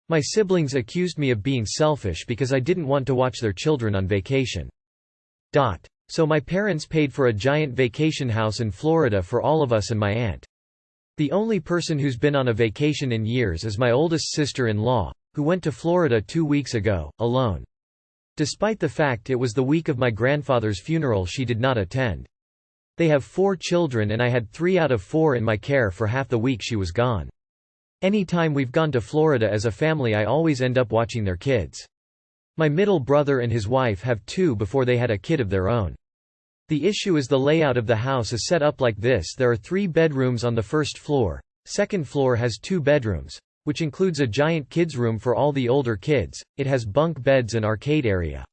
My siblings accused me of being selfish because I didn't want to watch their children on vacation. So my parents paid for a giant vacation house in Florida for all of us and my aunt. The only person who's been on a vacation in years is my oldest sister-in-law, who went to Florida 2 weeks ago, alone. Despite the fact it was the week of my grandfather's funeral, she did not attend. They have 4 children and I had 3 out of 4 in my care for half the week she was gone. Any time we've gone to Florida as a family I always end up watching their kids. My middle brother and his wife have 2 before they had a kid of their own. The issue is the layout of the house is set up like this. There are 3 bedrooms on the first floor, second floor has 2 bedrooms, which includes a giant kids room for all the older kids, it has bunk beds and arcade area.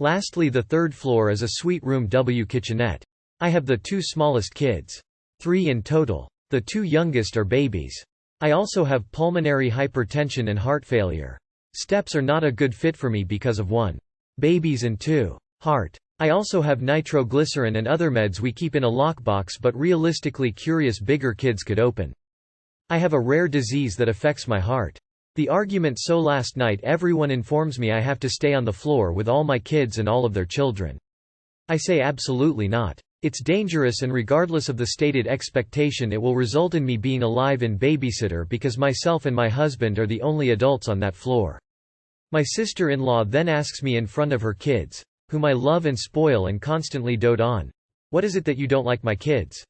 Lastly, the third floor is a suite room W kitchenette. I have the 2 smallest kids. 3 in total. The 2 youngest are babies. I also have pulmonary hypertension and heart failure. Steps are not a good fit for me because of 1. Babies and 2. Heart. I also have nitroglycerin and other meds we keep in a lockbox, but realistically curious bigger kids could open. I have a rare disease that affects my heart. The argument so last night everyone informs me I have to stay on the floor with all my kids and all of their children. I say absolutely not. It's dangerous and regardless of the stated expectation it will result in me being a live-in babysitter because myself and my husband are the only adults on that floor. My sister-in-law then asks me in front of her kids, whom I love and spoil and constantly dote on, "What is it that you don't like my kids?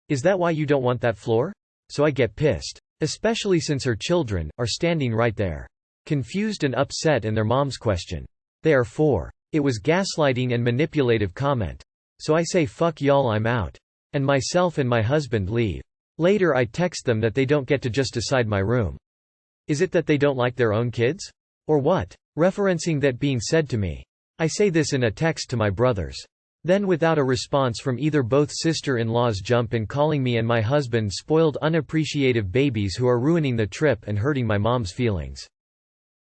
Is that why you don't want that floor?" So I get pissed. Especially since her children are standing right there. Confused and upset and their moms question. They are 4. It was gaslighting and manipulative comment. So I say fuck y'all, I'm out. And myself and my husband leave. Later I text them that they don't get to just decide my room. Is it that they don't like their own kids? Or what? Referencing that being said to me. I say this in a text to my brothers. Then without a response from either, both sister-in-laws jump in calling me and my husband spoiled unappreciative babies who are ruining the trip and hurting my mom's feelings.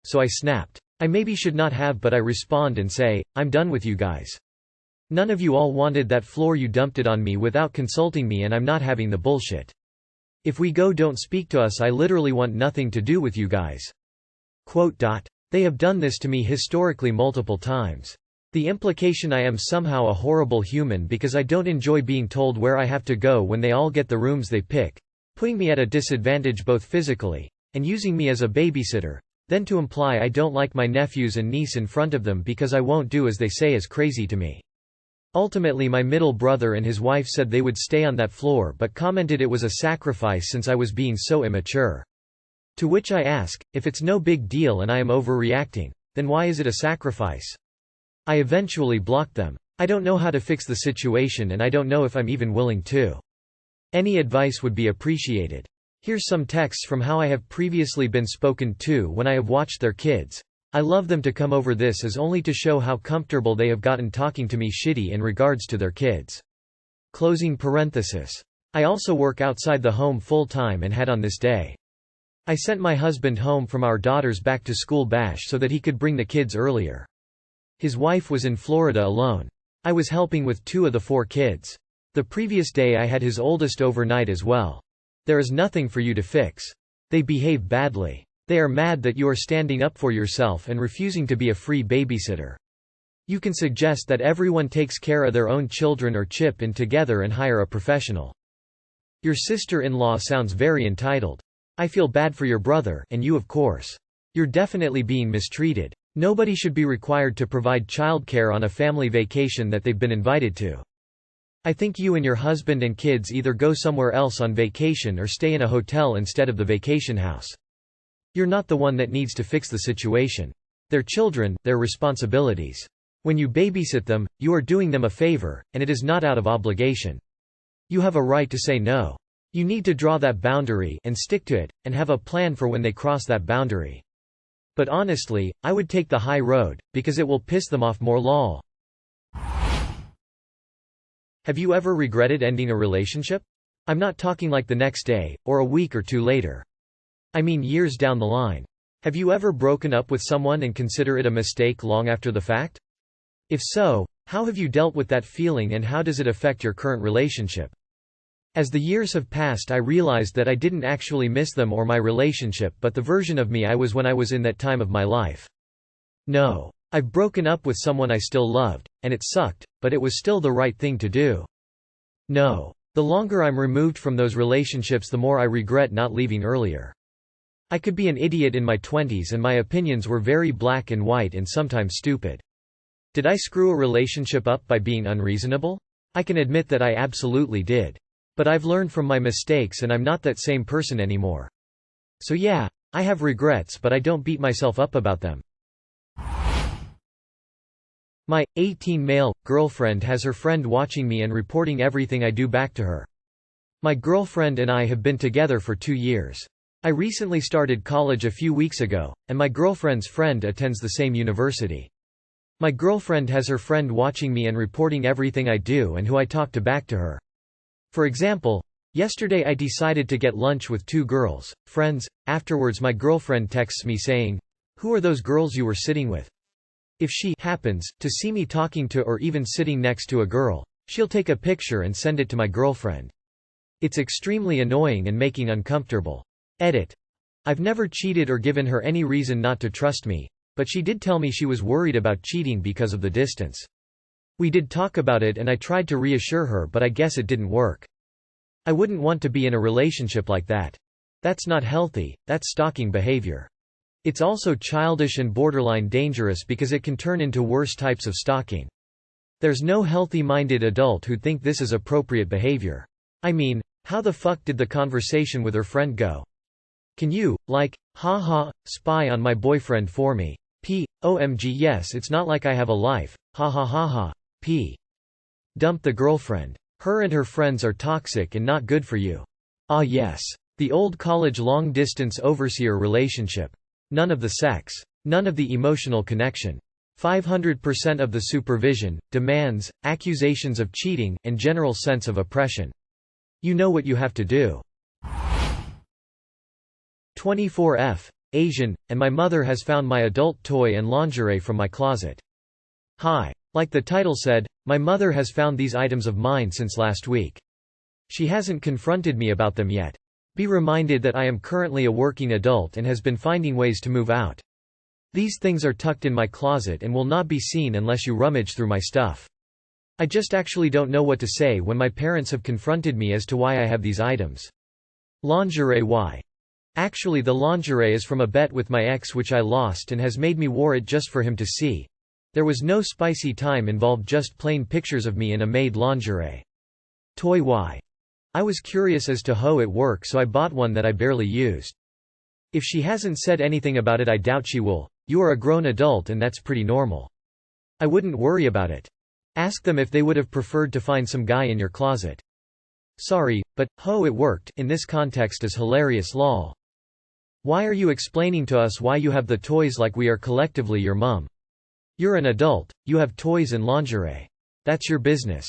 So I snapped. I maybe should not have, but I respond and say, I'm done with you guys. None of you all wanted that floor, you dumped it on me without consulting me and I'm not having the bullshit. If we go, don't speak to us, I literally want nothing to do with you guys. They have done this to me historically multiple times. The implication I am somehow a horrible human because I don't enjoy being told where I have to go when they all get the rooms they pick, putting me at a disadvantage both physically, and using me as a babysitter, then to imply I don't like my nephews and niece in front of them because I won't do as they say is crazy to me. Ultimately my middle brother and his wife said they would stay on that floor but commented it was a sacrifice since I was being so immature. To which I ask, if it's no big deal and I am overreacting, then why is it a sacrifice? I eventually blocked them. I don't know how to fix the situation and I don't know if I'm even willing to. Any advice would be appreciated. Here's some texts from how I have previously been spoken to when I have watched their kids. I love them to come over this is only to show how comfortable they have gotten talking to me shitty in regards to their kids. Closing parenthesis. I also work outside the home full time and had on this day. I sent my husband home from our daughter's back to school bash so that he could bring the kids earlier. His wife was in Florida alone. I was helping with 2 of the 4 kids. The previous day I had his oldest overnight as well. There is nothing for you to fix. They behave badly. They are mad that you are standing up for yourself and refusing to be a free babysitter. You can suggest that everyone takes care of their own children or chip in together and hire a professional. Your sister-in-law sounds very entitled. I feel bad for your brother, and you of course. You're definitely being mistreated. Nobody should be required to provide childcare on a family vacation that they've been invited to. I think you and your husband and kids either go somewhere else on vacation or stay in a hotel instead of the vacation house. You're not the one that needs to fix the situation. They're children, their responsibilities. When you babysit them, you are doing them a favor, and it is not out of obligation. You have a right to say no. You need to draw that boundary and stick to it, and have a plan for when they cross that boundary. But honestly, I would take the high road, because it will piss them off more. Lol. Have you ever regretted ending a relationship? I'm not talking like the next day, or a week or 2 later. I mean years down the line. Have you ever broken up with someone and consider it a mistake long after the fact? If so, how have you dealt with that feeling and how does it affect your current relationship? As the years have passed, I realized that I didn't actually miss them or my relationship, but the version of me I was when I was in that time of my life. No. I've broken up with someone I still loved, and it sucked, but it was still the right thing to do. No. The longer I'm removed from those relationships, the more I regret not leaving earlier. I could be an idiot in my 20s and my opinions were very black and white and sometimes stupid. Did I screw a relationship up by being unreasonable? I can admit that I absolutely did. But I've learned from my mistakes and I'm not that same person anymore. So yeah, I have regrets, but I don't beat myself up about them. My 18 male girlfriend has her friend watching me and reporting everything I do back to her. My girlfriend and I have been together for 2 years. I recently started college a few weeks ago, and my girlfriend's friend attends the same university. My girlfriend has her friend watching me and reporting everything I do and who I talk to back to her. For example, yesterday I decided to get lunch with 2 girls, friends. Afterwards my girlfriend texts me saying, "Who are those girls you were sitting with?" If she happens to see me talking to or even sitting next to a girl, she'll take a picture and send it to my girlfriend. It's extremely annoying and making uncomfortable. Edit. I've never cheated or given her any reason not to trust me, but she did tell me she was worried about cheating because of the distance. We did talk about it and I tried to reassure her, but I guess it didn't work. I wouldn't want to be in a relationship like that. That's not healthy, that's stalking behavior. It's also childish and borderline dangerous because it can turn into worse types of stalking. There's no healthy-minded adult who'd think this is appropriate behavior. I mean, how the fuck did the conversation with her friend go? Can you, like, haha, spy on my boyfriend for me? OMG, yes, it's not like I have a life, ha ha ha ha, Dump the girlfriend. Her and her friends are toxic and not good for you. Ah yes. The old college long-distance overseer relationship. None of the sex. None of the emotional connection. 500% of the supervision, demands, accusations of cheating, and general sense of oppression. You know what you have to do. 24F. Asian, and my mother has found my adult toy and lingerie from my closet. Hi. Like the title said, my mother has found these items of mine since last week. She hasn't confronted me about them yet. Be reminded that I am currently a working adult and has been finding ways to move out. These things are tucked in my closet and will not be seen unless you rummage through my stuff. I just actually don't know what to say when my parents have confronted me as to why I have these items. Lingerie. Why? Actually, the lingerie is from a bet with my ex which I lost and has made me wore it just for him to see. There was no spicy time involved, just plain pictures of me in a maid lingerie. Toy. Why? I was curious as to how it worked, so I bought one that I barely used. If she hasn't said anything about it, I doubt she will. You are a grown adult and that's pretty normal. I wouldn't worry about it. Ask them if they would have preferred to find some guy in your closet. Sorry, but how it worked in this context is hilarious, lol. Why are you explaining to us why you have the toys like we are collectively your mum? You're an adult, you have toys and lingerie. That's your business.